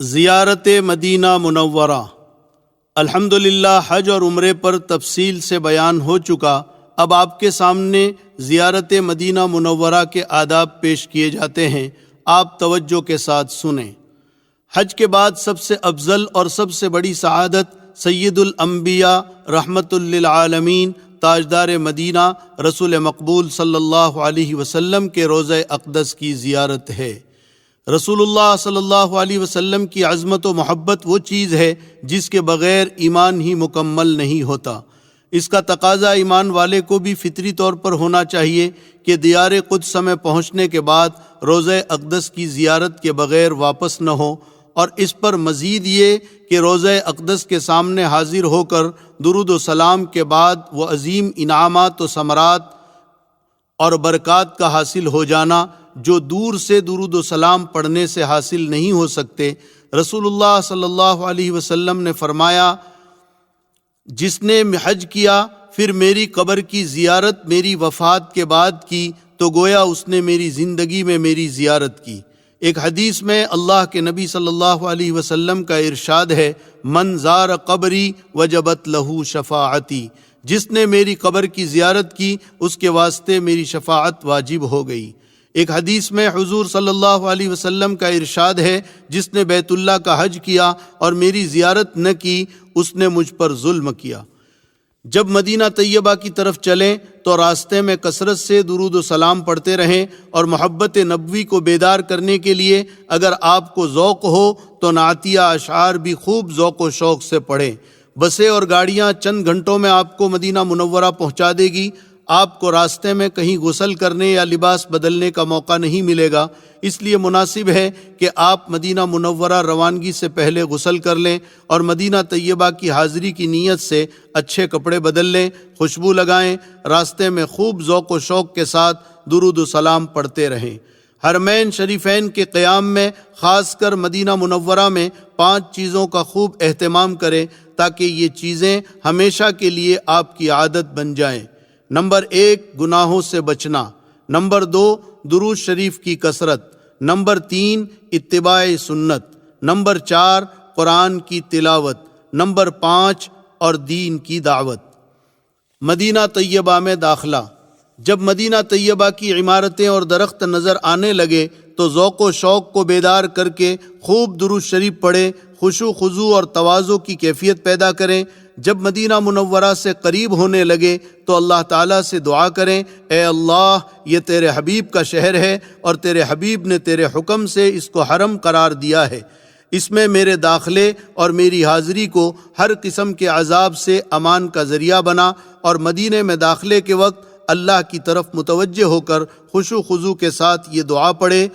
زیارت مدینہ منورہ۔ الحمدللہ حج اور عمرے پر تفصیل سے بیان ہو چکا، اب آپ کے سامنے زیارت مدینہ منورہ کے آداب پیش کیے جاتے ہیں، آپ توجہ کے ساتھ سنیں۔ حج کے بعد سب سے افضل اور سب سے بڑی سعادت سید الانبیاء رحمت للعالمین تاجدار مدینہ رسول مقبول صلی اللہ علیہ وسلم کے روضہ اقدس کی زیارت ہے۔ رسول اللہ صلی اللہ علیہ وسلم کی عظمت و محبت وہ چیز ہے جس کے بغیر ایمان ہی مکمل نہیں ہوتا۔ اس کا تقاضا ایمان والے کو بھی فطری طور پر ہونا چاہیے کہ دیار قدس میں پہنچنے کے بعد روضہ اقدس کی زیارت کے بغیر واپس نہ ہو، اور اس پر مزید یہ کہ روضہ اقدس کے سامنے حاضر ہو کر درود و سلام کے بعد وہ عظیم انعامات و ثمرات اور برکات کا حاصل ہو جانا جو دور سے درود و سلام پڑھنے سے حاصل نہیں ہو سکتے۔ رسول اللہ صلی اللہ علیہ وسلم نے فرمایا، جس نے حج کیا پھر میری قبر کی زیارت میری وفات کے بعد کی تو گویا اس نے میری زندگی میں میری زیارت کی۔ ایک حدیث میں اللہ کے نبی صلی اللہ علیہ وسلم کا ارشاد ہے، من زار قبری وجبت لہو شفاعتی، جس نے میری قبر کی زیارت کی اس کے واسطے میری شفاعت واجب ہو گئی۔ ایک حدیث میں حضور صلی اللہ علیہ وسلم کا ارشاد ہے، جس نے بیت اللہ کا حج کیا اور میری زیارت نہ کی اس نے مجھ پر ظلم کیا۔ جب مدینہ طیبہ کی طرف چلیں تو راستے میں کثرت سے درود و سلام پڑھتے رہیں، اور محبت نبوی کو بیدار کرنے کے لیے اگر آپ کو ذوق ہو تو نعتیہ اشعار بھی خوب ذوق و شوق سے پڑھیں۔ بسیں اور گاڑیاں چند گھنٹوں میں آپ کو مدینہ منورہ پہنچا دے گی، آپ کو راستے میں کہیں غسل کرنے یا لباس بدلنے کا موقع نہیں ملے گا، اس لیے مناسب ہے کہ آپ مدینہ منورہ روانگی سے پہلے غسل کر لیں اور مدینہ طیبہ کی حاضری کی نیت سے اچھے کپڑے بدل لیں، خوشبو لگائیں، راستے میں خوب ذوق و شوق کے ساتھ درود و سلام پڑھتے رہیں۔ حرمین شریفین کے قیام میں خاص کر مدینہ منورہ میں 5 چیزوں کا خوب اہتمام کریں تاکہ یہ چیزیں ہمیشہ کے لیے آپ کی عادت بن جائیں۔ نمبر 1 گناہوں سے بچنا، نمبر 2 درود شریف کی کثرت، نمبر 3 اتباع سنت، نمبر 4 قرآن کی تلاوت، نمبر 5 اور دین کی دعوت۔ مدینہ طیبہ میں داخلہ۔ جب مدینہ طیبہ کی عمارتیں اور درخت نظر آنے لگے تو ذوق و شوق کو بیدار کر کے خوب درود شریف پڑھیں، خشوع خضوع اور تواضع کی کیفیت پیدا کریں۔ جب مدینہ منورہ سے قریب ہونے لگے تو اللہ تعالیٰ سے دعا کریں، اے اللہ یہ تیرے حبیب کا شہر ہے اور تیرے حبیب نے تیرے حکم سے اس کو حرم قرار دیا ہے، اس میں میرے داخلے اور میری حاضری کو ہر قسم کے عذاب سے امان کا ذریعہ بنا، اور مدینے میں داخلے کے وقت اللہ کی طرف متوجہ ہو کر خشوع خضوع کے ساتھ یہ دعا پڑھے،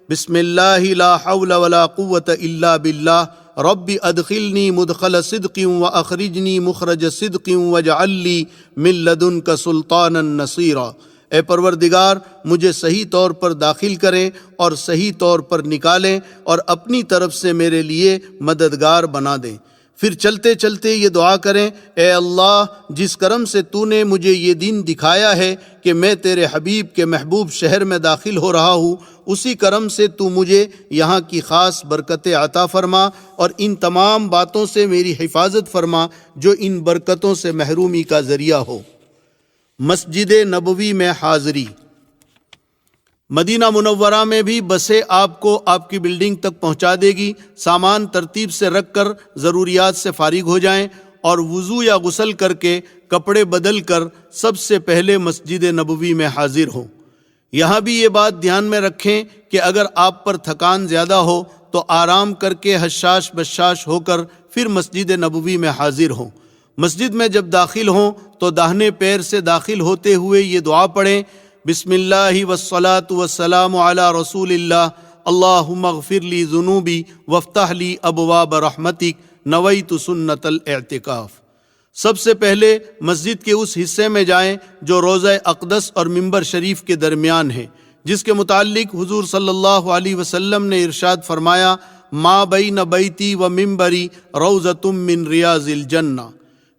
بسم اللہ لا حول ولا قوة الا باللہ رب ادخلنی مدخل صدق واخرجنی مخرج صدق واجعل لی من لدنک سلطانا نصیرا۔ اے پروردگار مجھے صحیح طور پر داخل کریں اور صحیح طور پر نکالیں اور اپنی طرف سے میرے لیے مددگار بنا دیں۔ پھر چلتے چلتے یہ دعا کریں، اے اللہ جس کرم سے تو نے مجھے یہ دن دکھایا ہے کہ میں تیرے حبیب کے محبوب شہر میں داخل ہو رہا ہوں، اسی کرم سے تو مجھے یہاں کی خاص برکتیں عطا فرما اور ان تمام باتوں سے میری حفاظت فرما جو ان برکتوں سے محرومی کا ذریعہ ہو۔ مسجد نبوی میں حاضری۔ مدینہ منورہ میں بھی بسیں آپ کو آپ کی بلڈنگ تک پہنچا دے گی۔ سامان ترتیب سے رکھ کر ضروریات سے فارغ ہو جائیں اور وضو یا غسل کر کے کپڑے بدل کر سب سے پہلے مسجد نبوی میں حاضر ہوں۔ یہاں بھی یہ بات دھیان میں رکھیں کہ اگر آپ پر تھکان زیادہ ہو تو آرام کر کے حشاش بشاش ہو کر پھر مسجد نبوی میں حاضر ہوں۔ مسجد میں جب داخل ہوں تو داہنے پیر سے داخل ہوتے ہوئے یہ دعا پڑھیں، بسم اللہ والصلاة والسلام علی رسول اللہ اللہم اغفر لی ذنوبی وافتح لی ابواب رحمتک نویت سنت الاعتکاف۔ سب سے پہلے مسجد کے اس حصے میں جائیں جو روضہ اقدس اور منبر شریف کے درمیان ہے، جس کے متعلق حضور صلی اللہ علیہ وسلم نے ارشاد فرمایا، ما بین بیتی و منبری روضۃ من ریاض الجنہ،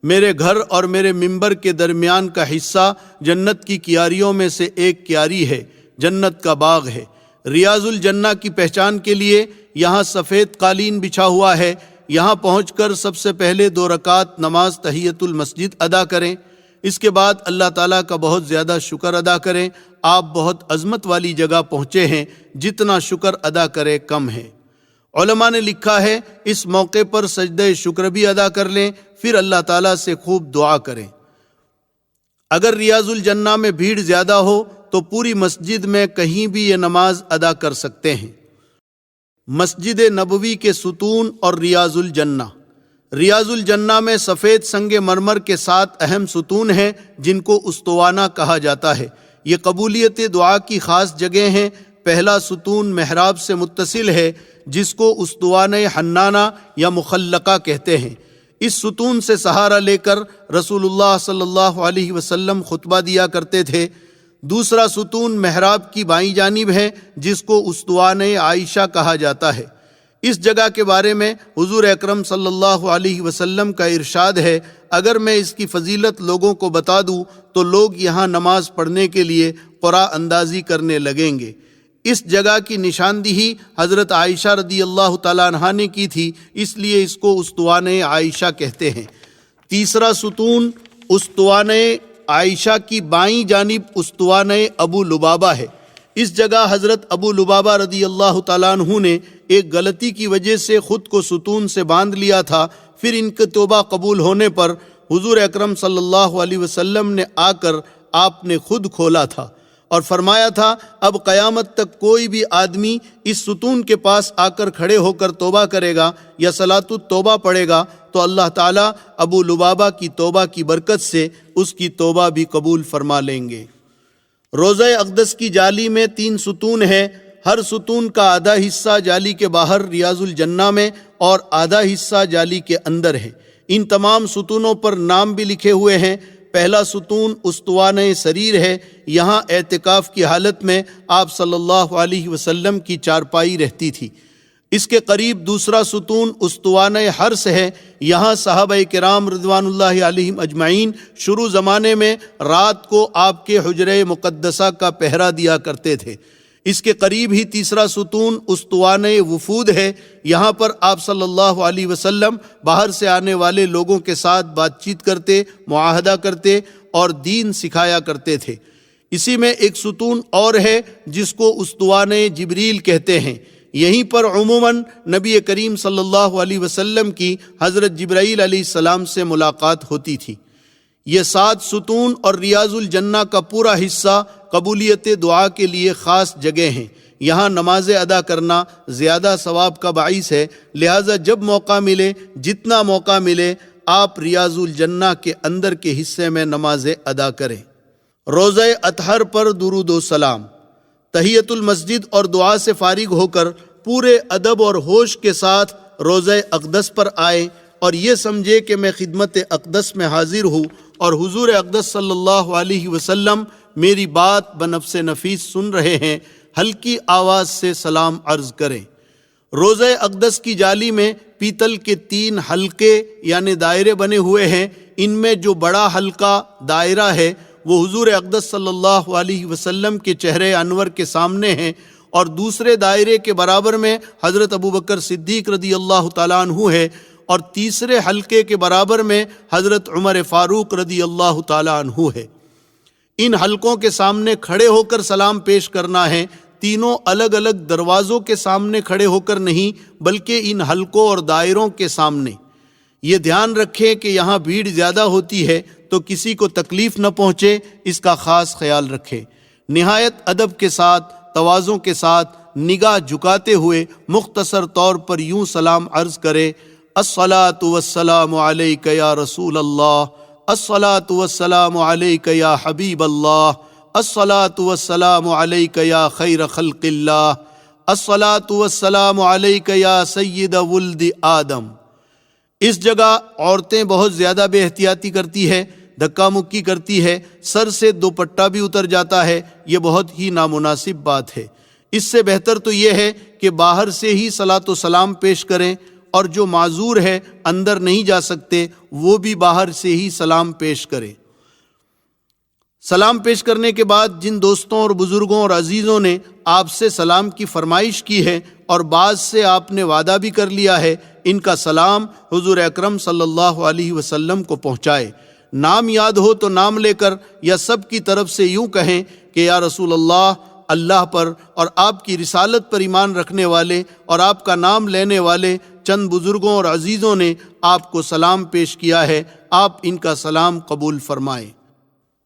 میرے گھر اور میرے منبر کے درمیان کا حصہ جنت کی کیاریوں میں سے ایک کیاری ہے، جنت کا باغ ہے۔ ریاض الجنہ کی پہچان کے لیے یہاں سفید قالین بچھا ہوا ہے، یہاں پہنچ کر سب سے پہلے 2 رکعت نماز تحیۃ المسجد ادا کریں، اس کے بعد اللہ تعالیٰ کا بہت زیادہ شکر ادا کریں۔ آپ بہت عظمت والی جگہ پہنچے ہیں، جتنا شکر ادا کرے کم ہے۔ علماء نے لکھا ہے اس موقع پر سجدہ شکر بھی ادا کر لیں، پھر اللہ تعالیٰ سے خوب دعا کریں۔ اگر ریاض الجنہ میں بھیڑ زیادہ ہو تو پوری مسجد میں کہیں بھی یہ نماز ادا کر سکتے ہیں۔ مسجد نبوی کے ستون اور ریاض الجنہ۔ ریاض الجنہ میں سفید سنگ مرمر کے 7 اہم ستون ہیں جن کو استوانہ کہا جاتا ہے۔ یہ قبولیت دعا کی خاص جگہ ہیں۔ پہلا ستون محراب سے متصل ہے جس کو استوانہ حنانہ یا مخلقہ کہتے ہیں۔ اس ستون سے سہارا لے کر رسول اللہ صلی اللہ علیہ وسلم خطبہ دیا کرتے تھے۔ دوسرا ستون محراب کی بائیں جانب ہے جس کو استوانہ عائشہ کہا جاتا ہے۔ اس جگہ کے بارے میں حضور اکرم صلی اللہ علیہ وسلم کا ارشاد ہے، اگر میں اس کی فضیلت لوگوں کو بتا دوں تو لوگ یہاں نماز پڑھنے کے لیے قرآ اندازی کرنے لگیں گے۔ اس جگہ کی نشاندہی حضرت عائشہ رضی اللہ تعالیٰ عنہا نے کی تھی، اس لیے اس کو استوانہ عائشہ کہتے ہیں۔ تیسرا ستون استوانہ عائشہ کی بائیں جانب استوانہ ابو لبابہ ہے۔ اس جگہ حضرت ابو لبابہ رضی اللہ تعالیٰ عنہ نے ایک غلطی کی وجہ سے خود کو ستون سے باندھ لیا تھا، پھر ان کے توبہ قبول ہونے پر حضور اکرم صلی اللہ علیہ وسلم نے آ کر آپ نے خود کھولا تھا اور فرمایا تھا اب قیامت تک کوئی بھی آدمی اس ستون کے پاس آ کر کھڑے ہو کر توبہ کرے گا یا صلاۃ التوبہ پڑھے گا تو اللہ تعالیٰ ابو لبابہ کی توبہ کی برکت سے اس کی توبہ بھی قبول فرما لیں گے۔ روضہ اقدس کی جالی میں 3 ستون ہیں۔ ہر ستون کا آدھا حصہ جالی کے باہر ریاض الجنہ میں اور آدھا حصہ جالی کے اندر ہے۔ ان تمام ستونوں پر نام بھی لکھے ہوئے ہیں۔ پہلا ستون استوانہ سریر ہے، یہاں اعتکاف کی حالت میں آپ صلی اللہ علیہ وسلم کی چارپائی رہتی تھی۔ اس کے قریب دوسرا ستون استوانہ حرس ہے، یہاں صحابہ کرام رضوان اللہ علیہم اجمعین شروع زمانے میں رات کو آپ کے حجرہ مقدسہ کا پہرا دیا کرتے تھے۔ اس کے قریب ہی تیسرا ستون استوانہ وفود ہے، یہاں پر آپ صلی اللہ علیہ وسلم باہر سے آنے والے لوگوں کے ساتھ بات چیت کرتے، معاہدہ کرتے اور دین سکھایا کرتے تھے۔ اسی میں ایک ستون اور ہے جس کو استوانہ جبریل کہتے ہیں، یہیں پر عموماً نبی کریم صلی اللہ علیہ وسلم کی حضرت جبرائیل علیہ السلام سے ملاقات ہوتی تھی۔ یہ 7 ستون اور ریاض الجنہ کا پورا حصہ قبولیت دعا کے لیے خاص جگہ ہیں۔ یہاں نماز ادا کرنا زیادہ ثواب کا باعث ہے، لہٰذا جب موقع ملے، جتنا موقع ملے، آپ ریاض الجنہ کے اندر کے حصے میں نماز ادا کریں۔ روزہ اطہر پر درود و سلام۔ تحیۃ المسجد اور دعا سے فارغ ہو کر پورے ادب اور ہوش کے ساتھ روزہ اقدس پر آئیں اور یہ سمجھے کہ میں خدمت اقدس میں حاضر ہوں اور حضور اقدس صلی اللہ علیہ وسلم میری بات بنفس نفیس سن رہے ہیں۔ ہلکی آواز سے سلام عرض کریں۔ روزہ اقدس کی جالی میں پیتل کے 3 حلقے یعنی دائرے بنے ہوئے ہیں۔ ان میں جو بڑا حلقہ دائرہ ہے وہ حضور اقدس صلی اللہ علیہ وسلم کے چہرے انور کے سامنے ہے، اور دوسرے دائرے کے برابر میں حضرت ابوبکر صدیق رضی اللہ تعالیٰ عنہ ہے، اور تیسرے حلقے کے برابر میں حضرت عمر فاروق رضی اللہ تعالیٰ عنہ ہے۔ ان حلقوں کے سامنے کھڑے ہو کر سلام پیش کرنا ہے، تینوں الگ الگ دروازوں کے سامنے کھڑے ہو کر نہیں بلکہ ان حلقوں اور دائروں کے سامنے۔ یہ دھیان رکھیں کہ یہاں بھیڑ زیادہ ہوتی ہے تو کسی کو تکلیف نہ پہنچے، اس کا خاص خیال رکھیں۔ نہایت ادب کے ساتھ، تواضع کے ساتھ، نگاہ جھکاتے ہوئے مختصر طور پر یوں سلام عرض کرے: الصلاۃ والسلام علیک یا رسول اللہ، الصلاۃ والسلام علیک یا حبیب اللہ، الصلاۃ والسلام علیک یا خیر خلق اللہ، الصلاۃ والسلام علیک یا سید ولد آدم۔ اس جگہ عورتیں بہت زیادہ بے احتیاطی کرتی ہے، دھکا مکی کرتی ہے، سر سے دوپٹہ بھی اتر جاتا ہے۔ یہ بہت ہی نامناسب بات ہے۔ اس سے بہتر تو یہ ہے کہ باہر سے ہی صلاۃ و سلام پیش کریں، اور جو معذور ہے اندر نہیں جا سکتے وہ بھی باہر سے ہی سلام پیش کریں۔ سلام پیش کرنے کے بعد جن دوستوں اور بزرگوں اور عزیزوں نے آپ سے سلام کی فرمائش کی ہے اور بعض سے آپ نے وعدہ بھی کر لیا ہے، ان کا سلام حضور اکرم صلی اللہ علیہ وسلم کو پہنچائے۔ نام یاد ہو تو نام لے کر یا سب کی طرف سے یوں کہیں کہ یا رسول اللہ پر اور آپ کی رسالت پر ایمان رکھنے والے اور آپ کا نام لینے والے چند بزرگوں اور عزیزوں نے آپ کو سلام پیش کیا ہے، آپ ان کا سلام قبول فرمائیں۔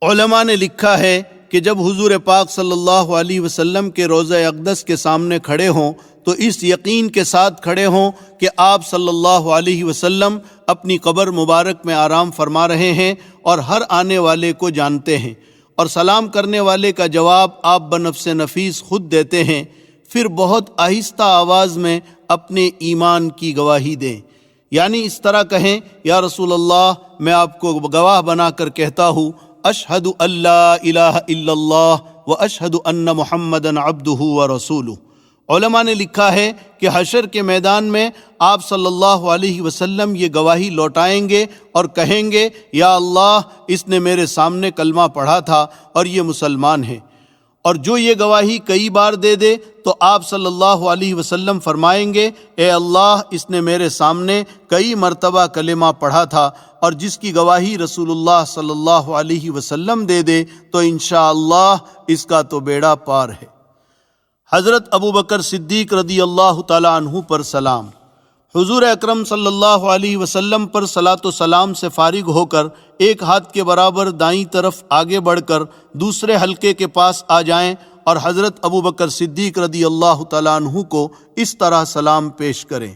علماء نے لکھا ہے کہ جب حضور پاک صلی اللہ علیہ وسلم کے روضہ اقدس کے سامنے کھڑے ہوں تو اس یقین کے ساتھ کھڑے ہوں کہ آپ صلی اللہ علیہ وسلم اپنی قبر مبارک میں آرام فرما رہے ہیں اور ہر آنے والے کو جانتے ہیں، اور سلام کرنے والے کا جواب آپ بنفس نفیس خود دیتے ہیں، پھر بہت آہستہ آواز میں اپنے ایمان کی گواہی دیں، یعنی اس طرح کہیں یا رسول اللہ میں آپ کو گواہ بنا کر کہتا ہوں اشہد ان لا الہ الا اللہ و اشہد ان محمدً عبدہ و رسولہ۔ علماء نے لکھا ہے کہ حشر کے میدان میں آپ صلی اللہ علیہ وسلم یہ گواہی لوٹائیں گے اور کہیں گے یا اللہ اس نے میرے سامنے کلمہ پڑھا تھا اور یہ مسلمان ہے، اور جو یہ گواہی کئی بار دے دے تو آپ صلی اللہ علیہ وسلم فرمائیں گے اے اللہ اس نے میرے سامنے کئی مرتبہ کلمہ پڑھا تھا، اور جس کی گواہی رسول اللہ صلی اللہ علیہ وسلم دے دے تو انشاءاللہ اس کا تو بیڑا پار ہے۔ حضرت ابوبکر صدیق رضی اللہ تعالی عنہ پر سلام۔ حضور اکرم صلی اللہ علیہ وسلم پر صلاۃ و سلام سے فارغ ہو کر ایک ہاتھ کے برابر دائیں طرف آگے بڑھ کر دوسرے حلقے کے پاس آ جائیں اور حضرت ابوبکر صدیق رضی اللہ تعالیٰ عنہ کو اس طرح سلام پیش کریں: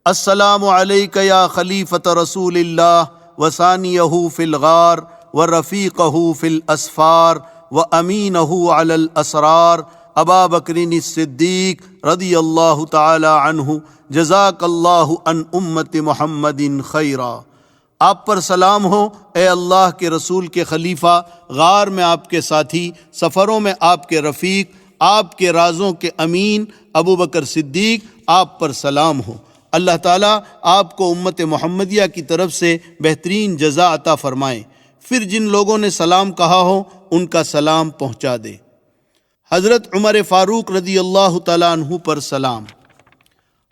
السلام علیک یا خلیفۃ رسول اللہ وثانیہ فی الغار ورفیقہ فی الاسفار وامینہ علی الاسرار ابا بکر الصدیق رضی اللہ تعالی عنہ جزاک اللہ عن امت محمد خیرا۔ آپ پر سلام ہو اے اللہ کے رسول کے خلیفہ، غار میں آپ کے ساتھی، سفروں میں آپ کے رفیق، آپ کے رازوں کے امین ابو بکر صدیق، آپ پر سلام ہو۔ اللہ تعالیٰ آپ کو امت محمدیہ کی طرف سے بہترین جزا عطا فرمائیں۔ پھر جن لوگوں نے سلام کہا ہو ان کا سلام پہنچا دے۔ حضرت عمر فاروق رضی اللہ تعالیٰ عنہ پر سلام۔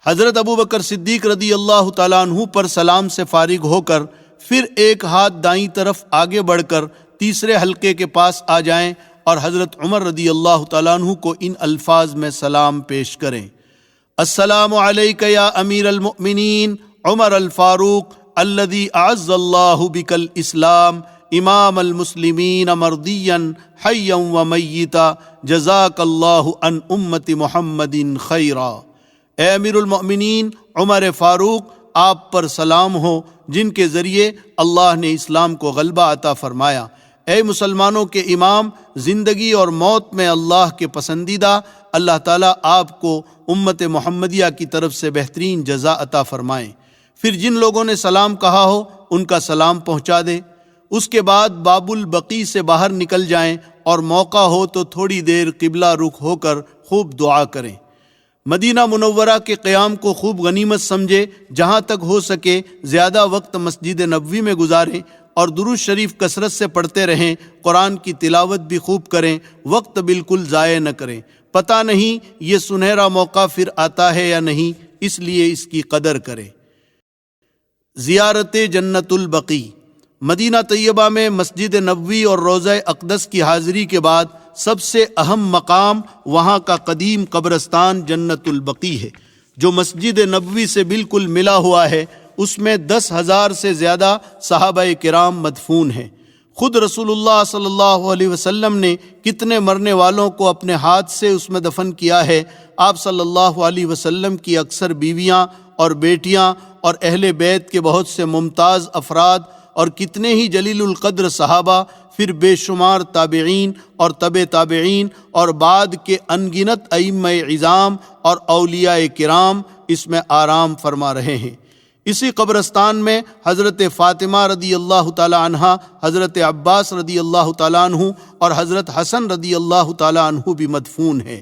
حضرت ابوبکر صدیق رضی اللہ تعالیٰ عنہ پر سلام سے فارغ ہو کر پھر ایک ہاتھ دائیں طرف آگے بڑھ کر تیسرے حلقے کے پاس آ جائیں اور حضرت عمر رضی اللہ تعالیٰ عنہ کو ان الفاظ میں سلام پیش کریں: السلام علیک یا امیر المؤمنین عمر الفاروق الذی اعز اللہ بک الاسلام امام المسلمین مردیا حیا و میتا جزاک اللہ عن امت محمد خیرا۔ اے امیر المؤمنین عمر فاروق، آپ پر سلام ہو جن کے ذریعے اللہ نے اسلام کو غلبہ عطا فرمایا۔ اے مسلمانوں کے امام، زندگی اور موت میں اللہ کے پسندیدہ، اللہ تعالیٰ آپ کو امت محمدیہ کی طرف سے بہترین جزا عطا فرمائیں۔ پھر جن لوگوں نے سلام کہا ہو ان کا سلام پہنچا دے۔ اس کے بعد باب البقیع سے باہر نکل جائیں اور موقع ہو تو تھوڑی دیر قبلہ رخ ہو کر خوب دعا کریں۔ مدینہ منورہ کے قیام کو خوب غنیمت سمجھے، جہاں تک ہو سکے زیادہ وقت مسجد نبوی میں گزاریں اور درود شریف کثرت سے پڑھتے رہیں، قرآن کی تلاوت بھی خوب کریں، وقت بالکل ضائع نہ کریں۔ پتہ نہیں یہ سنہرا موقع پھر آتا ہے یا نہیں، اس لیے اس کی قدر کریں۔ زیارت جنت البقیع۔ مدینہ طیبہ میں مسجد نبوی اور روضہ اقدس کی حاضری کے بعد سب سے اہم مقام وہاں کا قدیم قبرستان جنت البقیع ہے، جو مسجد نبوی سے بالکل ملا ہوا ہے۔ اس میں 10,000 سے زیادہ صحابہ کرام مدفون ہیں۔ خود رسول اللہ صلی اللہ علیہ وسلم نے کتنے مرنے والوں کو اپنے ہاتھ سے اس میں دفن کیا ہے۔ آپ صلی اللہ علیہ وسلم کی اکثر بیویاں اور بیٹیاں اور اہل بیت کے بہت سے ممتاز افراد اور کتنے ہی جلیل القدر صحابہ، پھر بے شمار تابعین اور تبع تابعین اور بعد کے انگنت ائمہ اعظام اور اولیاء کرام اس میں آرام فرما رہے ہیں۔ اسی قبرستان میں حضرت فاطمہ رضی اللہ تعالی عنہا، حضرت عباس رضی اللہ تعالی عنہ اور حضرت حسن رضی اللہ تعالی عنہ بھی مدفون ہیں۔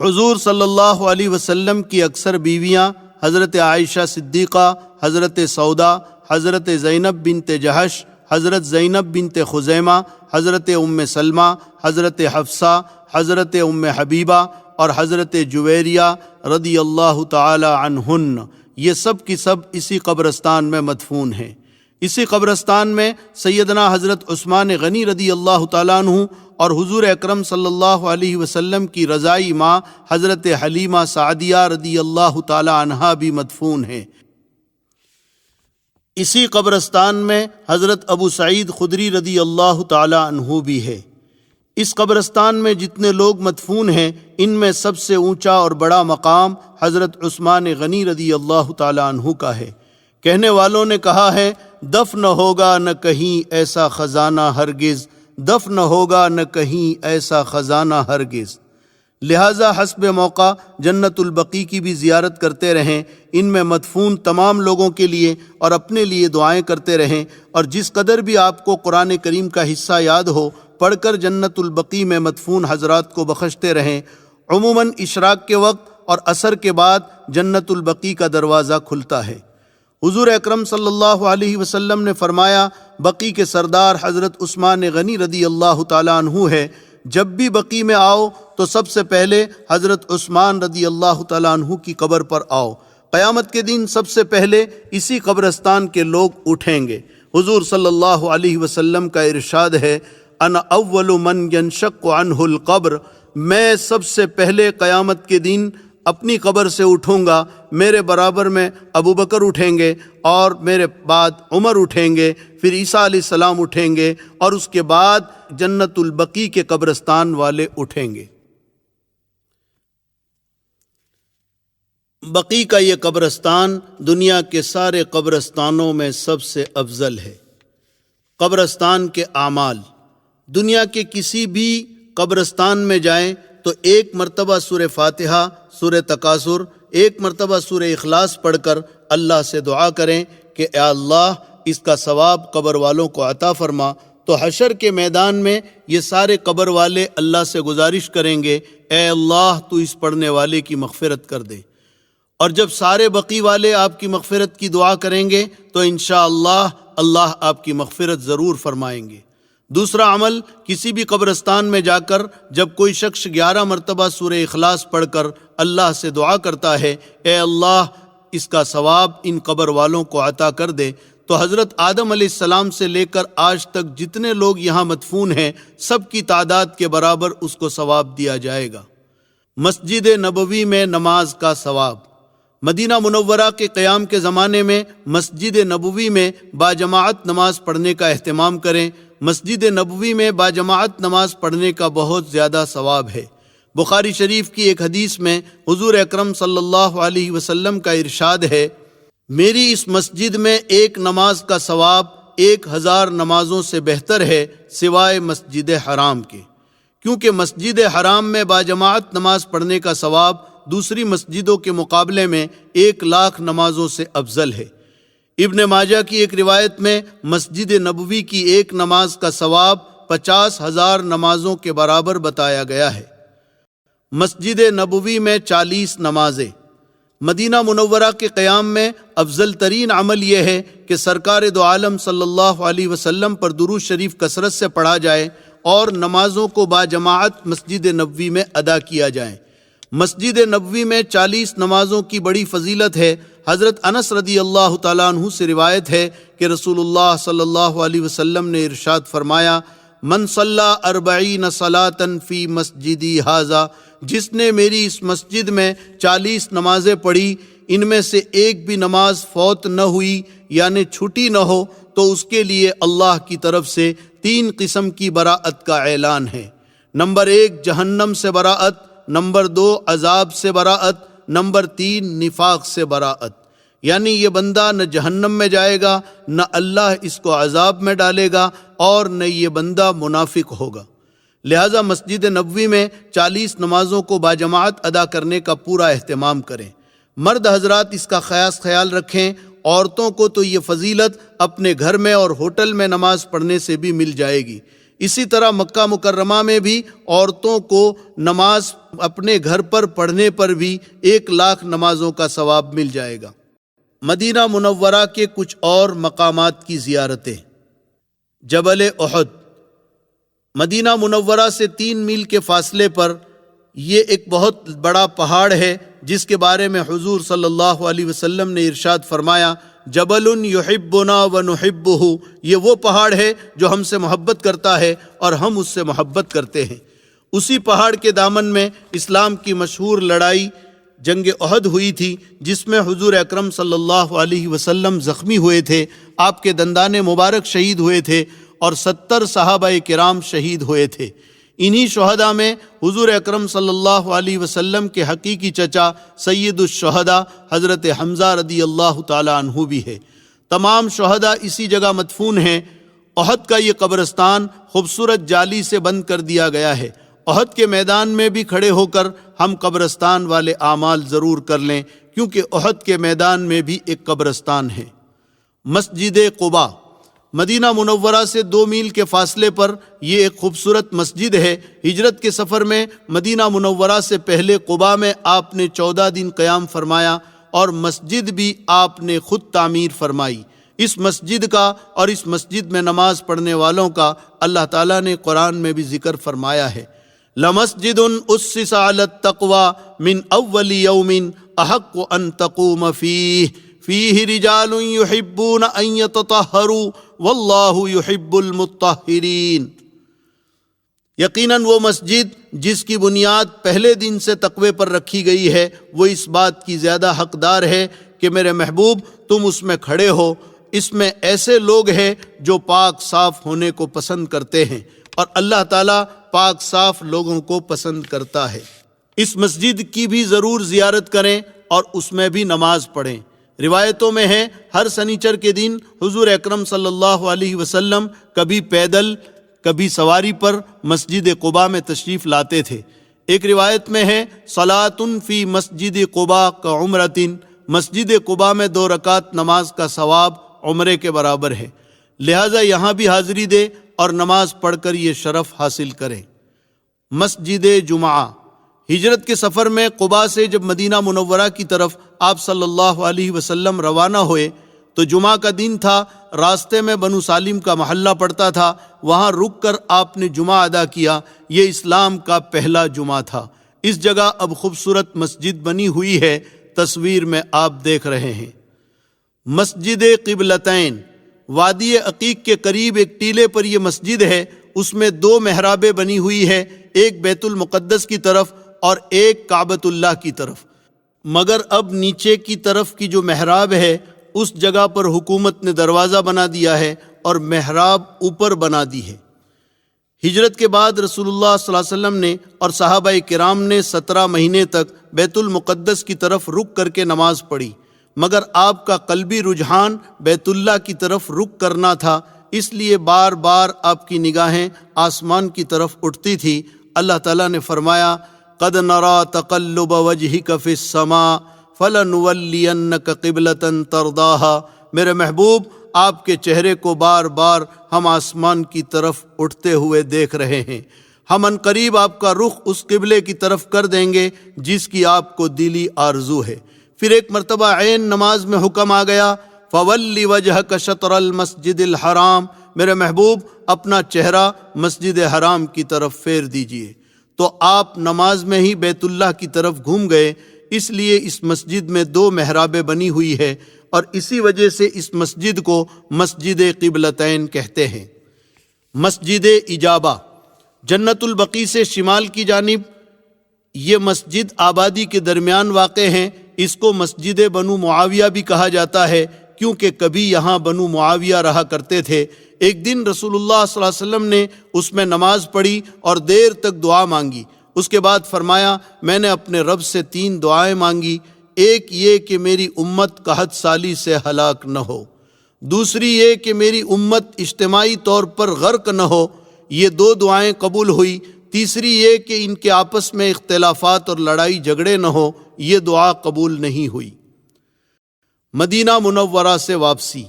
حضور صلی اللہ علیہ وسلم کی اکثر بیویاں حضرت عائشہ صدیقہ، حضرت سودا، حضرت زینب بنت جہش، حضرت زینب بنت خزیمہ، حضرت ام سلمہ، حضرت حفصہ، حضرت ام حبیبہ اور حضرت جویریہ رضی اللہ تعالی عنہن، یہ سب کی سب اسی قبرستان میں مدفون ہیں۔ اسی قبرستان میں سیدنا حضرت عثمان غنی رضی اللہ تعالیٰ عنہ اور حضور اکرم صلی اللہ علیہ وسلم کی رضائی ماں حضرت حلیمہ سعدیہ رضی اللہ تعالی عنہا بھی مدفون ہیں۔ اسی قبرستان میں حضرت ابو سعید خدری رضی اللہ تعالی عنہ بھی ہے۔ اس قبرستان میں جتنے لوگ مدفون ہیں ان میں سب سے اونچا اور بڑا مقام حضرت عثمان غنی رضی اللہ تعالی عنہ کا ہے۔ کہنے والوں نے کہا ہے، دفن ہوگا نہ کہیں ایسا خزانہ ہرگز، دفن ہوگا نہ کہیں ایسا خزانہ ہرگز۔ لہٰذا حسب موقع جنت البقیع کی بھی زیارت کرتے رہیں، ان میں مدفون تمام لوگوں کے لیے اور اپنے لیے دعائیں کرتے رہیں، اور جس قدر بھی آپ کو قرآن کریم کا حصہ یاد ہو پڑھ کر جنت البقیع میں مدفون حضرات کو بخشتے رہیں۔ عموماً اشراق کے وقت اور عصر کے بعد جنت البقیع کا دروازہ کھلتا ہے۔ حضور اکرم صلی اللہ علیہ وسلم نے فرمایا، بقیع کے سردار حضرت عثمان غنی رضی اللہ تعالیٰ عنہ ہے، جب بھی بقیع میں آؤ تو سب سے پہلے حضرت عثمان رضی اللہ تعالیٰ عنہ کی قبر پر آؤ۔ قیامت کے دن سب سے پہلے اسی قبرستان کے لوگ اٹھیں گے۔ حضور صلی اللہ علیہ وسلم کا ارشاد ہے، انا اول من ینشق عنہ القبر، میں سب سے پہلے قیامت کے دن اپنی قبر سے اٹھوں گا، میرے برابر میں ابو بکر اٹھیں گے اور میرے بعد عمر اٹھیں گے، پھر عیسیٰ علیہ السلام اٹھیں گے اور اس کے بعد جنت البقیع کے قبرستان والے اٹھیں گے۔ بقیع کا یہ قبرستان دنیا کے سارے قبرستانوں میں سب سے افضل ہے۔ قبرستان کے اعمال، دنیا کے کسی بھی قبرستان میں جائیں تو ایک مرتبہ سورہ فاتحہ، سورہ تکاثر، ایک مرتبہ سورہ اخلاص پڑھ کر اللہ سے دعا کریں کہ اے اللہ اس کا ثواب قبر والوں کو عطا فرما، تو حشر کے میدان میں یہ سارے قبر والے اللہ سے گزارش کریں گے، اے اللہ تو اس پڑھنے والے کی مغفرت کر دے۔ اور جب سارے بقیع والے آپ کی مغفرت کی دعا کریں گے تو انشاءاللہ اللہ آپ کی مغفرت ضرور فرمائیں گے۔ دوسرا عمل، کسی بھی قبرستان میں جا کر جب کوئی شخص 11 مرتبہ سورہ اخلاص پڑھ کر اللہ سے دعا کرتا ہے، اے اللہ اس کا ثواب ان قبر والوں کو عطا کر دے، تو حضرت آدم علیہ السلام سے لے کر آج تک جتنے لوگ یہاں مدفون ہیں سب کی تعداد کے برابر اس کو ثواب دیا جائے گا۔ مسجد نبوی میں نماز کا ثواب، مدینہ منورہ کے قیام کے زمانے میں مسجد نبوی میں باجماعت نماز پڑھنے کا اہتمام کریں۔ مسجد نبوی میں باجماعت نماز پڑھنے کا بہت زیادہ ثواب ہے۔ بخاری شریف کی ایک حدیث میں حضور اکرم صلی اللہ علیہ وسلم کا ارشاد ہے، میری اس مسجد میں ایک نماز کا ثواب 1000 نمازوں سے بہتر ہے سوائے مسجد حرام کے، کیونکہ مسجد حرام میں باجماعت نماز پڑھنے کا ثواب دوسری مسجدوں کے مقابلے میں 1,00,000 نمازوں سے افضل ہے۔ ابن ماجہ کی ایک روایت میں مسجد نبوی کی ایک نماز کا ثواب 50,000 نمازوں کے برابر بتایا گیا ہے۔ مسجد نبوی میں 40 نمازیں۔ مدینہ منورہ کے قیام میں افضل ترین عمل یہ ہے کہ سرکار دو عالم صلی اللہ علیہ وسلم پر درود شریف کثرت سے پڑھا جائے اور نمازوں کو باجماعت مسجد نبوی میں ادا کیا جائے۔ مسجد نبوی میں 40 نمازوں کی بڑی فضیلت ہے۔ حضرت انس رضی اللہ تعالیٰ عنہ سے روایت ہے کہ رسول اللہ صلی اللہ علیہ وسلم نے ارشاد فرمایا، من صلی 40 صلاۃ فی مسجدی ھذا، جس نے میری اس مسجد میں 40 نمازیں پڑھی، ان میں سے ایک بھی نماز فوت نہ ہوئی یعنی چھٹی نہ ہو، تو اس کے لیے اللہ کی طرف سے 3 قسم کی براءت کا اعلان ہے۔ نمبر 1 جہنم سے براءت، نمبر 2 عذاب سے براءت، نمبر 3 نفاق سے براءت، یعنی یہ بندہ نہ جہنم میں جائے گا، نہ اللہ اس کو عذاب میں ڈالے گا، اور نہ یہ بندہ منافق ہوگا۔ لہٰذا مسجد نبوی میں 40 نمازوں کو باجماعت ادا کرنے کا پورا اہتمام کریں۔ مرد حضرات اس کا خاص خیال رکھیں، عورتوں کو تو یہ فضیلت اپنے گھر میں اور ہوٹل میں نماز پڑھنے سے بھی مل جائے گی۔ اسی طرح مکہ مکرمہ میں بھی عورتوں کو نماز اپنے گھر پر پڑھنے پر بھی 1,00,000 نمازوں کا ثواب مل جائے گا۔ مدینہ منورہ کے کچھ اور مقامات کی زیارتیں۔ جبل احد مدینہ منورہ سے 3 میل کے فاصلے پر یہ ایک بہت بڑا پہاڑ ہے جس کے بارے میں حضور صلی اللہ علیہ وسلم نے ارشاد فرمایا، جبل یحبنا ونحبہ، یہ وہ پہاڑ ہے جو ہم سے محبت کرتا ہے اور ہم اس سے محبت کرتے ہیں۔ اسی پہاڑ کے دامن میں اسلام کی مشہور لڑائی جنگ احد ہوئی تھی، جس میں حضور اکرم صلی اللہ علیہ وسلم زخمی ہوئے تھے، آپ کے دندان مبارک شہید ہوئے تھے اور 70 صحابہ کرام شہید ہوئے تھے۔ انہی شہداء میں حضور اکرم صلی اللہ علیہ وسلم کے حقیقی چچا سید الشہداء حضرت حمزہ رضی اللہ تعالی عنہ بھی ہے۔ تمام شہداء اسی جگہ مدفون ہیں۔ احد کا یہ قبرستان خوبصورت جالی سے بند کر دیا گیا ہے۔ احد کے میدان میں بھی کھڑے ہو کر ہم قبرستان والے اعمال ضرور کر لیں، کیونکہ احد کے میدان میں بھی ایک قبرستان ہے۔ مسجد قباء مدینہ منورہ سے 2 میل کے فاصلے پر یہ ایک خوبصورت مسجد ہے۔ ہجرت کے سفر میں مدینہ منورہ سے پہلے قباء میں آپ نے 14 دن قیام فرمایا اور مسجد بھی آپ نے خود تعمیر فرمائی۔ اس مسجد کا اور اس مسجد میں نماز پڑھنے والوں کا اللہ تعالیٰ نے قرآن میں بھی ذکر فرمایا ہے، لَمَسْجِدٌ أُسِّسَ عَلَى التَّقْوَى مِنْ أَوَّلِ يَوْمٍ أَحَقُّ أَن تَقُومَ فِيهِ رِجَالٌ يُحِبُّونَ أَن يَتَطَهَّرُوا وَاللَّهُ يُحِبُّ الْمُطَّهِّرِينَ۔ یقیناً وہ مسجد جس کی بنیاد پہلے دن سے تقوی پر رکھی گئی ہے، وہ اس بات کی زیادہ حقدار ہے کہ میرے محبوب تم اس میں کھڑے ہو۔ اس میں ایسے لوگ ہیں جو پاک صاف ہونے کو پسند کرتے ہیں، اور اللہ تعالیٰ پاک صاف لوگوں کو پسند کرتا ہے۔ اس مسجد کی بھی ضرور زیارت کریں اور اس میں بھی نماز پڑھیں۔ روایتوں میں ہے ہر سنیچر کے دن حضور اکرم صلی اللہ علیہ وسلم کبھی پیدل کبھی سواری پر مسجد قباء میں تشریف لاتے تھے۔ ایک روایت میں ہے صلاۃ فی مسجد قباء کعمرۃ، مسجد قباء میں 2 رکعت نماز کا ثواب عمرے کے برابر ہے، لہٰذا یہاں بھی حاضری دے اور نماز پڑھ کر یہ شرف حاصل کریں۔ مسجد جمعہ ہجرت کے سفر میں قباء سے جب مدینہ منورہ کی طرف آپ صلی اللہ علیہ وسلم روانہ ہوئے تو جمعہ کا دن تھا۔ راستے میں بنو سالم کا محلہ پڑتا تھا، وہاں رک کر آپ نے جمعہ ادا کیا۔ یہ اسلام کا پہلا جمعہ تھا۔ اس جگہ اب خوبصورت مسجد بنی ہوئی ہے، تصویر میں آپ دیکھ رہے ہیں۔ مسجد قبلتین وادی عقیق کے قریب ایک ٹیلے پر یہ مسجد ہے۔ اس میں 2 محرابیں بنی ہوئی ہے، ایک بیت المقدس کی طرف اور ایک کعبۃ اللہ کی طرف، مگر اب نیچے کی طرف کی جو محراب ہے اس جگہ پر حکومت نے دروازہ بنا دیا ہے اور محراب اوپر بنا دی ہے۔ ہجرت کے بعد رسول اللہ صلی اللہ علیہ وسلم نے اور صحابہ کرام نے 17 مہینے تک بیت المقدس کی طرف رک کر کے نماز پڑھی، مگر آپ کا قلبی رجحان بیت اللہ کی طرف رک کرنا تھا، اس لیے بار بار آپ کی نگاہیں آسمان کی طرف اٹھتی تھی۔ اللہ تعالیٰ نے فرمایا قد نرى تقلب وجهك في السماء فلنولينك قبلة ترضاها، میرے محبوب آپ کے چہرے کو بار بار ہم آسمان کی طرف اٹھتے ہوئے دیکھ رہے ہیں، ہم عنقریب آپ کا رخ اس قبلے کی طرف کر دیں گے جس کی آپ کو دلی آرزو ہے۔ پھر ایک مرتبہ عین نماز میں حکم آ گیا فولی وجہک شطر المسجد الحرام، میرے محبوب اپنا چہرہ مسجد حرام کی طرف پھیر دیجئے۔ تو آپ نماز میں ہی بیت اللہ کی طرف گھوم گئے، اس لیے اس مسجد میں 2 محرابیں بنی ہوئی ہے اور اسی وجہ سے اس مسجد کو مسجد قبلتین کہتے ہیں۔ مسجد اجابہ جنت البقیع سے شمال کی جانب یہ مسجد آبادی کے درمیان واقع ہیں۔ اس کو مسجد بنو معاویہ بھی کہا جاتا ہے، کیونکہ کبھی یہاں بنو معاویہ رہا کرتے تھے۔ ایک دن رسول اللہ صلی اللہ علیہ وسلم نے اس میں نماز پڑھی اور دیر تک دعا مانگی۔ اس کے بعد فرمایا میں نے اپنے رب سے 3 دعائیں مانگی، ایک یہ کہ میری امت قحط سالی سے ہلاک نہ ہو، دوسری یہ کہ میری امت اجتماعی طور پر غرق نہ ہو، یہ 2 دعائیں قبول ہوئی، تیسری یہ کہ ان کے آپس میں اختلافات اور لڑائی جھگڑے نہ ہو، یہ دعا قبول نہیں ہوئی۔ مدینہ منورہ سے واپسی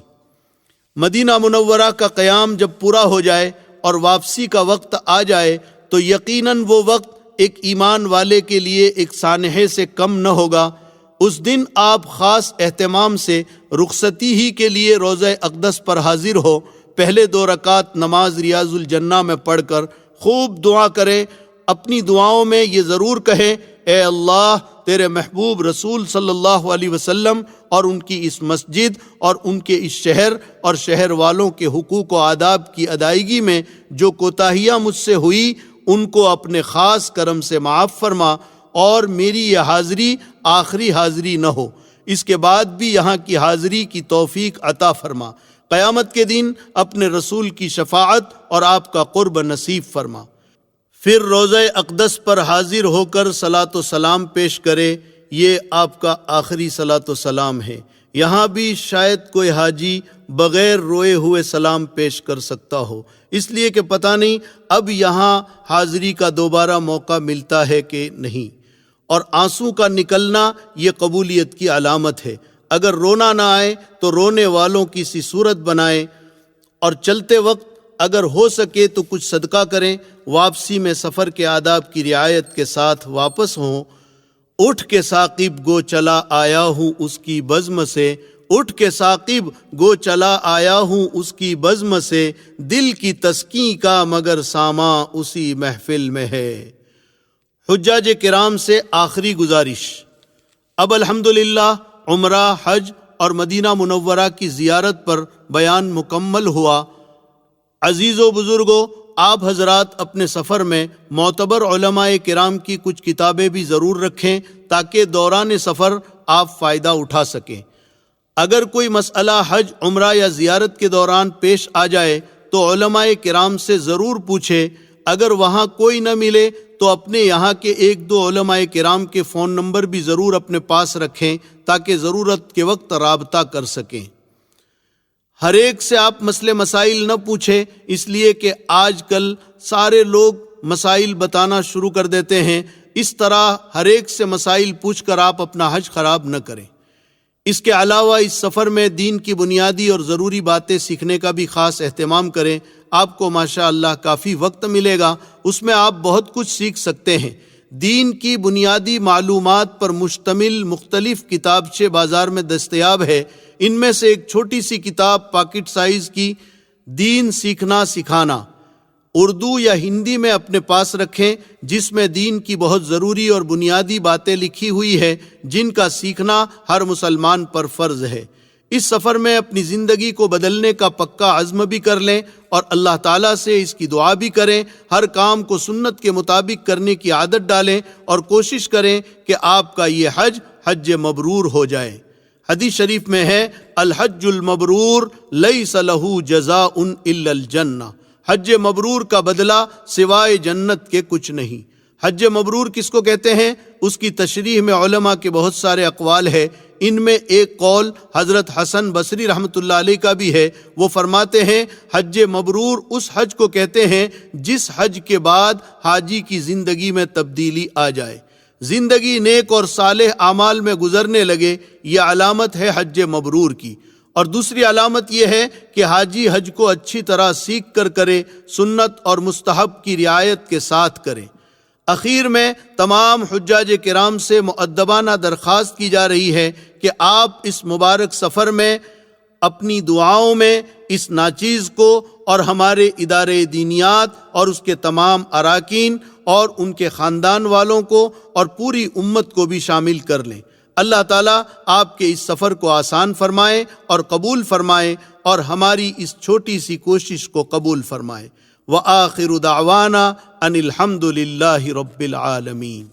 مدینہ منورہ کا قیام جب پورا ہو جائے اور واپسی کا وقت آ جائے تو یقیناً وہ وقت ایک ایمان والے کے لیے ایک سانحے سے کم نہ ہوگا۔ اس دن آپ خاص اہتمام سے رخصتی ہی کے لیے روضہ اقدس پر حاضر ہو، پہلے 2 رکعت نماز ریاض الجنہ میں پڑھ کر خوب دعا کریں۔ اپنی دعاؤں میں یہ ضرور کہیں، اے اللہ تیرے محبوب رسول صلی اللہ علیہ وسلم اور ان کی اس مسجد اور ان کے اس شہر اور شہر والوں کے حقوق و آداب کی ادائیگی میں جو کوتاہیاں مجھ سے ہوئی ان کو اپنے خاص کرم سے معاف فرما، اور میری یہ حاضری آخری حاضری نہ ہو، اس کے بعد بھی یہاں کی حاضری کی توفیق عطا فرما۔ قیامت کے دن اپنے رسول کی شفاعت اور آپ کا قرب نصیب فرما۔ پھر روضہ اقدس پر حاضر ہو کر صلاۃ و سلام پیش کرے، یہ آپ کا آخری صلاۃ و سلام ہے۔ یہاں بھی شاید کوئی حاجی بغیر روئے ہوئے سلام پیش کر سکتا ہو، اس لیے کہ پتہ نہیں اب یہاں حاضری کا دوبارہ موقع ملتا ہے کہ نہیں۔ اور آنسو کا نکلنا یہ قبولیت کی علامت ہے۔ اگر رونا نہ آئے تو رونے والوں کی سی صورت بنائیں، اور چلتے وقت اگر ہو سکے تو کچھ صدقہ کریں۔ واپسی میں سفر کے آداب کی رعایت کے ساتھ واپس ہوں۔ اٹھ کے ثاقب گو چلا آیا ہوں اس کی بزم سے، اٹھ کے ثاقب گو چلا آیا ہوں اس کی بزم سے، دل کی تسکین کا مگر ساما اسی محفل میں ہے۔ حجاج کرام سے آخری گزارش۔ اب الحمدللہ عمرہ، حج اور مدینہ منورہ کی زیارت پر بیان مکمل ہوا۔ عزیز و بزرگوں، آپ حضرات اپنے سفر میں معتبر علماء کرام کی کچھ کتابیں بھی ضرور رکھیں تاکہ دوران سفر آپ فائدہ اٹھا سکیں۔ اگر کوئی مسئلہ حج، عمرہ یا زیارت کے دوران پیش آ جائے تو علماء کرام سے ضرور پوچھیں۔ اگر وہاں کوئی نہ ملے تو اپنے یہاں کے 1-2 علماء کرام کے فون نمبر بھی ضرور اپنے پاس رکھیں تاکہ ضرورت کے وقت رابطہ کر سکیں۔ ہر ایک سے آپ مسئلے مسائل نہ پوچھیں، اس لیے کہ آج کل سارے لوگ مسائل بتانا شروع کر دیتے ہیں۔ اس طرح ہر ایک سے مسائل پوچھ کر آپ اپنا حج خراب نہ کریں۔ اس کے علاوہ اس سفر میں دین کی بنیادی اور ضروری باتیں سیکھنے کا بھی خاص اہتمام کریں۔ آپ کو ماشاءاللہ کافی وقت ملے گا، اس میں آپ بہت کچھ سیکھ سکتے ہیں۔ دین کی بنیادی معلومات پر مشتمل مختلف کتابچے بازار میں دستیاب ہے۔ ان میں سے ایک چھوٹی سی کتاب پاکٹ سائز کی دین سیکھنا سکھانا، اردو یا ہندی میں اپنے پاس رکھیں، جس میں دین کی بہت ضروری اور بنیادی باتیں لکھی ہوئی ہے جن کا سیکھنا ہر مسلمان پر فرض ہے۔ اس سفر میں اپنی زندگی کو بدلنے کا پکا عزم بھی کر لیں اور اللہ تعالیٰ سے اس کی دعا بھی کریں۔ ہر کام کو سنت کے مطابق کرنے کی عادت ڈالیں اور کوشش کریں کہ آپ کا یہ حج مبرور ہو جائے۔ حدیث شریف میں ہے، الحج المبرور لیس لہ جزاء الا الجنہ، حج مبرور کا بدلہ سوائے جنت کے کچھ نہیں۔ حج مبرور کس کو کہتے ہیں؟ اس کی تشریح میں علماء کے بہت سارے اقوال ہے۔ ان میں ایک قول حضرت حسن بصری رحمۃ اللہ علیہ کا بھی ہے۔ وہ فرماتے ہیں حج مبرور اس حج کو کہتے ہیں جس حج کے بعد حاجی کی زندگی میں تبدیلی آ جائے، زندگی نیک اور صالح اعمال میں گزرنے لگے، یہ علامت ہے حج مبرور کی۔ اور دوسری علامت یہ ہے کہ حاجی حج کو اچھی طرح سیکھ کر کرے، سنت اور مستحب کی رعایت کے ساتھ کرے۔ اخیر میں تمام حجاج کرام سے مؤدبانہ درخواست کی جا رہی ہے کہ آپ اس مبارک سفر میں اپنی دعاؤں میں اس ناچیز کو اور ہمارے ادارے دینیات اور اس کے تمام اراکین اور ان کے خاندان والوں کو اور پوری امت کو بھی شامل کر لیں۔ اللہ تعالیٰ آپ کے اس سفر کو آسان فرمائے اور قبول فرمائے اور ہماری اس چھوٹی سی کوشش کو قبول فرمائے۔ وآخر دعوانا ان الحمد للہ رب العالمین۔